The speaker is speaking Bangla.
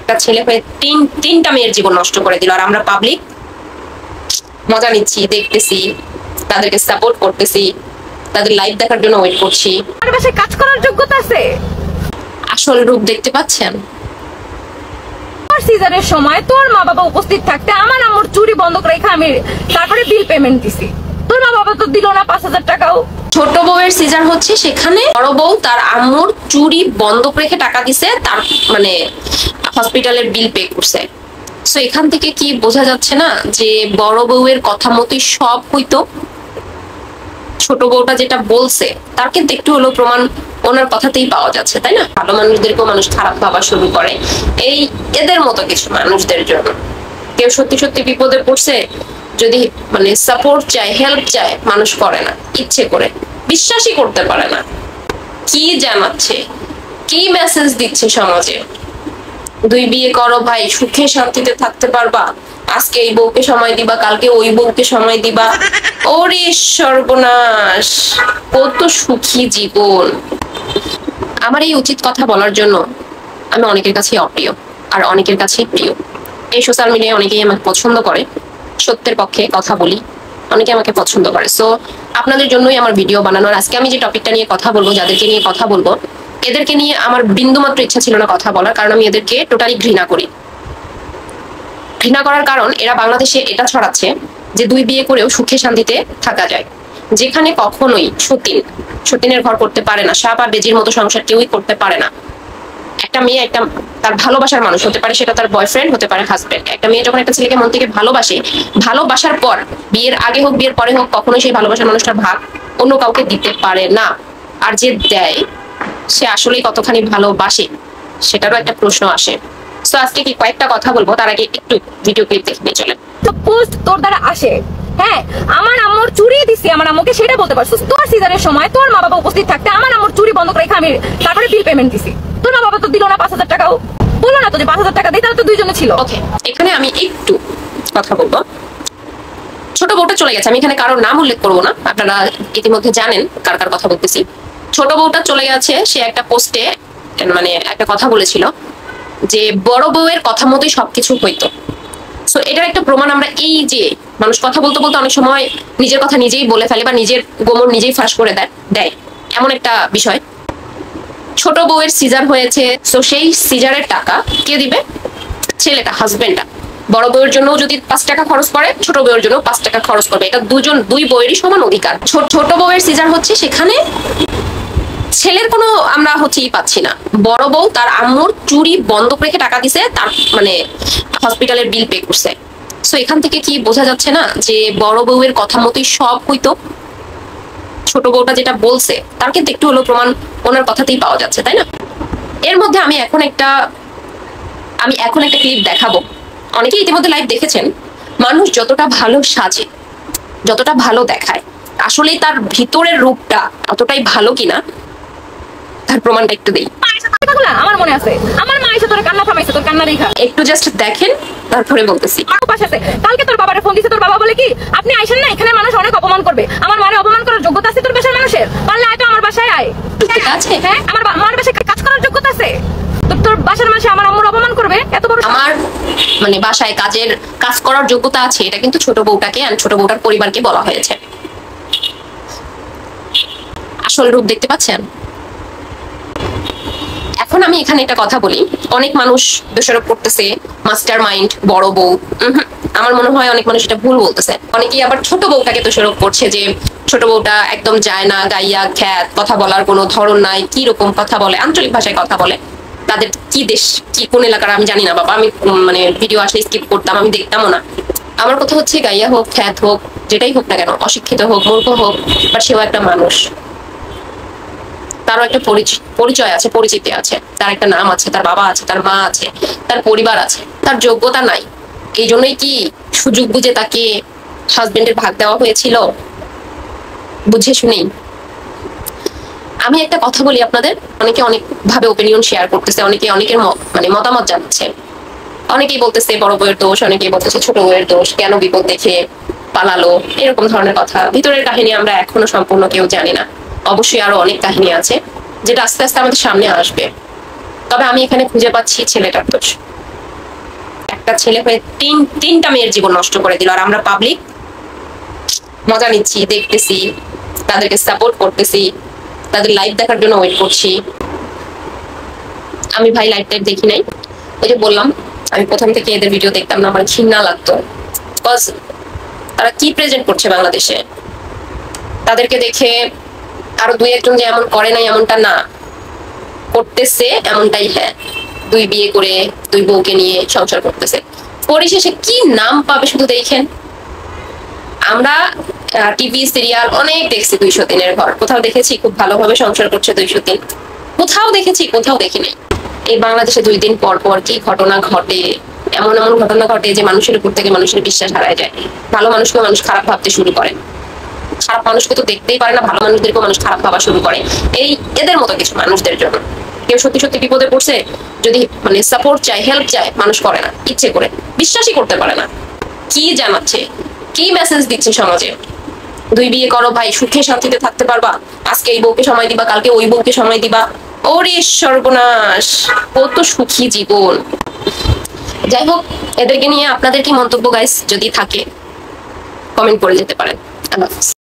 একটা ছেলে হয়ে তিনটা মেয়ের জীবন নষ্ট করে দিল, আর আমরা পাবলিক মজা নিচ্ছি, দেখতেছি, তাদেরকে সাপোর্ট করতেছি, তাদের লাইভ দেখার জন্য ওয়েট করছি। আমার বাসায় কাজ করার যোগ্যতা আছে? আসল রূপ দেখতে পাচ্ছেন? সিজারের সময় তোর মা বাবা উপস্থিত থাকতে আমার আম্মুর চুরি বন্ধ রেখে আমি তারপরে বিল পেমেন্ট দিছি। তোর মা বাবা তো দিল না 5,000 টাকাও। ছোট বউয়ের সিজার হচ্ছে, সেখানে বড় বউ তার আম্মুর চুরি বন্ধক রেখে টাকা দিছে, তার মানে হসপিটালের বিল পে করছে। সো এখান থেকে কি বোঝা যাচ্ছে না যে বড় বউয়ের কথা মতোই সব হইতো? ছোট বউটা যেটা বলছে তার কিন্তু একটু হলেও প্রমাণ ওনার কথাতেই পাওয়া যাচ্ছে, তাই না? ভালো মানুষদেরকেও মানুষ খারাপ ভাবা শুরু করে এই এদের মতো কিছু মানুষদের জন্য। কেউ সত্যি সত্যি বিপদে পড়ছে, যদি মানে সাপোর্ট চায়, হেল্প চায়, মানুষ করে না, ইচ্ছে করে, বিশ্বাসই করতে পারে না। কি জানাচ্ছে, কি মেসেজ দিচ্ছে সমাজে? দুই বিয়ে করো ভাই, সুখে শান্তিতে থাকতে পারবা, আজকে এই বউকে সময় দিবা, কালকে ওই বউকে সময় দিবা। ওরে সর্বনাশ, কত সুখী জীবন। আমার এই উচিত কথা বলার জন্য আমি অনেকের কাছে অপ্রিয়, আর অনেকের কাছে প্রিয়। এই সোশ্যাল মিডিয়ায় অনেকেই আমাকে পছন্দ করে, সত্যের পক্ষে কথা বলি, অনেকে আমাকে পছন্দ করে। সো আপনাদের জন্যই আমার ভিডিও বানানোর। আজকে আমি যে টপিকটা নিয়ে কথা বলবো, যাদেরকে নিয়ে কথা বলবো, এদেরকে নিয়ে আমার বিন্দুমাত্র ইচ্ছা ছিল না কথা বলার, কারণ আমি এদেরকে টোটালি ঘৃণা করি। ঘৃণা করার কারণ এরা বাংলাদেশে এটা ছড়াচ্ছে যে দুই বিয়ে করেও সুখে শান্তিতে থাকা যায়, যেখানে কখনোই সতীনের ঘর করতে পারে না, সাপ আর বেজির মতো সংসার কেউই করতে পারে না। একটা মেয়ে একটা তার ভালোবাসার মানুষ হতে পারে, সেটা তার বয়ফ্রেন্ড হতে পারে, হাজবেন্ড। একটা মেয়ে যখন একটা ছেলেকে মন থেকে ভালোবাসে, ভালোবাসার পর বিয়ের আগে হোক বিয়ের পরে হোক, কখনোই সেই ভালোবাসার মানুষটার ভাগ অন্য কাউকে দিতে পারে না। আর যে দেয় সে আসলেই কতখানি ভালোবাসে সেটারও একটা প্রশ্ন আসে। সো আজকে কি কয়েকটা কথা বলবো, তার আগে একটু ভিডিও ক্লিপ দেখে নিয়ে চলেন। পোস্ট তোর দ্বারা আসে, হ্যাঁ, আমার আম্মুর চুরি দিছি আমার আম্মুকে, সেটা বলতে পারছিস? তোর সিজারের সময় তোর মা বাবা উপস্থিত থাকতে আমার আম্মুর চুরি বন্ধ রেখে আমি তারপরে বিল পেমেন্ট দিছি। তোর মা বাবা তো দিল না 5,000 টাকাও। বলো না তো যে 5,000 টাকা দিই, তাহলে তো দুইজনে ছিল। ওকে, এখানে আমি একটু কথা বলবো। ছোট বউটা চলে গেছে, আমি এখানে কারোর নাম উল্লেখ করবো না, আপনারা ইতিমধ্যে জানেন কার কার কথা বলতেছি। ছোট বউটা চলে গেছে, সে একটা পোস্টে মানে একটা কথা বলেছিল যে বড় বউয়ের কথা মতোই সবকিছু হইতো। সো এটার একটা প্রমাণ আমরা এই যে মানুষ কথা বলতে বলতে অনেক সময় নিজের কথা নিজেই বলে ফেলে, বা নিজের গোমর নিজেই ফাঁস করে দেয়, এমন একটা বিষয়। ছোট বউয়ের সিজার হয়েছে, সো সেই সিজারের টাকা কে দিবে? ছেলেটা, হাজবেন্ডটা। বড় বউয়ের জন্য যদি 5 টাকা খরচ করে, ছোট বউয়ের জন্য 5 টাকা খরচ করবে। এটা দুই বউয়েরই সমান অধিকার। ছোট বউয়ের সিজার হচ্ছে, সেখানে ছেলের কোনো আমরা হচ্ছেই পাচ্ছি না। বড় বউ তার আম্মুর চুরি বন্ধক রেখে টাকা দিছে, তার মানে হসপিটালের বিল পে করছে। সো এখান থেকে কি বোঝা যাচ্ছে না যে বড় বউয়ের কথা মতোই সব হইতো? ছোট বউটা যেটা বলছে তার কিন্তু একটু হলেও প্রমাণ ওনার কথাতেই পাওয়া যাচ্ছে, তাই না? এর মধ্যে আমি এখন একটা ক্লিপ দেখাবো। অনেকেই ইতিমধ্যে লাইভ দেখেছেন। মানুষ যতটা ভালো সাজে, যতটা ভালো দেখায়, আসলে তার ভিতরের রূপটা অতটাই ভালো কিনা তার প্রমাণটা একটু দেই। আমার মনে আছে, আমার মা এসে তোর কান্না থামাইছে, তোর কান্না দেখা একটু জাস্ট দেখেন, তারপরে বলতেছি। কালকে তোর বাবারে ফোন দিছে, তোর বাবা বলে কি, আপনি আইসেন না, এখানে মানুষ অনেক অপমান করবে। আমার মারে অপমান করার যোগ্যতা আছে তোর বাসার মানুষের? পারলে আয় তো আমার বাসায় আয়। আছে, হ্যাঁ, আমার মার বাসায় কাজ করার যোগ্যতা আছে? তোর বাসার মানুষ আমার আম্মুর অপমান করবে? এত বড় আমার মানে বাসায় কাজ করার যোগ্যতা আছে, এটা কিন্তু ছোট বউটাকে আর ছোট বউটার পরিবারকে বলা হয়েছে। আসল রূপ দেখতে পাচ্ছেন? এখন আমি এখানে একটা কথা বলি, অনেক মানুষ দোষারোপ করতেছে মাস্টার মাইন্ড বড় বউ। আমার মনে হয় অনেক মানুষ এটা ভুল বলতেছে। অনেকেই আবার ছোট বউটাকে দোষারোপ করছে যে ছোট বউটা একদম যায় না, গাইয়া খ্যাত, কথা বলার কোনো ধরন নাই, কি রকম কথা বলে, আঞ্চলিক ভাষায় কথা বলে। তাদের কি দেশ, কি কোন এলাকার আমি জানি না বাবা, আমি মানে ভিডিও আসলে স্কিপ করতাম, আমি দেখতামও না। আমার কথা হচ্ছে, গাইয়া হোক, খ্যাত হোক, যেটাই হোক না কেন, অশিক্ষিত হোক, মূর্খ হোক, বাট সেও একটা মানুষ। তারও একটা পরিচয় আছে, পরিচিতি আছে, তার একটা নাম আছে, তার বাবা আছে, তার মা আছে, তার পরিবার আছে। তার যোগ্যতা নাই, এই জন্যই কি সুযোগ বুঝে তাকে হাজবেন্ডের ভাগ দেওয়া হয়েছিল? বুঝে শুনেই। আমি একটা কথা বলি আপনাদের, অনেকে অনেক ভাবে ওপিনিয়ন শেয়ার করতেছে, অনেকে অনেকের মানে মতামত জানাচ্ছে। অনেকেই বলতেছে বড় বউয়ের দোষ, অনেকেই বলতেছে ছোট বউয়ের দোষ, কেন বিপদ দেখে পালালো, এরকম ধরনের কথা। ভিতরের কাহিনী আমরা এখনো সম্পূর্ণ কেউ জানি না। অবশ্যই আরো অনেক কাহিনী আছে যেটা আস্তে আস্তে আমাদের সামনে আসবে। তবে আমি এখানে খুঁজে পাচ্ছি ছেলেটার দোষ। একটা ছেলে হয়ে তিনটা মেয়ের জীবন নষ্ট করে দিল, আর আমরা পাবলিক মজা নিচ্ছি, দেখতেছি, তাদেরকে সাপোর্ট করতেছি, তাদের লাইভ দেখার জন্য ওয়েট করছি। আমি ভাই লাইভ টাইভ দেখি নাই, ওই যে বললাম আমি প্রথম থেকে এদের ভিডিও দেখতাম না, আমার ঘৃণা লাগতো। বিকজ তারা কি প্রেজেন্ট করছে বাংলাদেশে, তাদেরকে দেখে আরো দুই একজন যে এমন করে নাই এমনটা না, করতেছে এমনটাই। হ্যাঁ, 2 বিয়ে করে 2 বউকে নিয়ে সংসার করতেছে, পরিশেষে কি নাম পাবে শুধু দেখেন। আমরা টিভি সিরিয়াল অনেক দেখছি, 200 দিনের ঘর কোথাও দেখেছি খুব ভালোভাবে সংসার করছে 200 দিন, কোথাও দেখেছি, কোথাও দেখি নাই। এই বাংলাদেশে 2 দিন পর পর কি ঘটনা ঘটে, এমন এমন ঘটনা ঘটে যে মানুষের উপর থেকে মানুষের বিশ্বাস হারায় যায়। ভালো মানুষকে মানুষ খারাপ ভাবতে শুরু করে, খারাপ মানুষকে তো দেখতেই পারে না, ভালো মানুষদেরকে মানুষ খারাপ ভাবা শুরু করে। এই এদের মতো কিছু মানুষদের জন্য। কেউ সত্যি সত্যি বিপদে পড়ছে, যদি মানে সাপোর্ট চায়, হেল্প চায়, মানুষ করে না, ইচ্ছে করে, বিশ্বাসই করতে পারে না। কি জানাচ্ছে, কি মেসেজ দিচ্ছে সমাজে? 2 বিয়ে করো ভাই, সুখে শান্তিতে থাকতে পারবা, আজকে এই বউকে সময় দিবা, কালকে ওই বউকে সময় দিবা। ওরে সর্বনাশ, কত সুখী জীবন। যাই হোক, এদেরকে নিয়ে আপনাদের কি মন্তব্য গাইস? যদি থাকে কমেন্ট করে যেতে পারেন। আল্লাহ হাফেজ।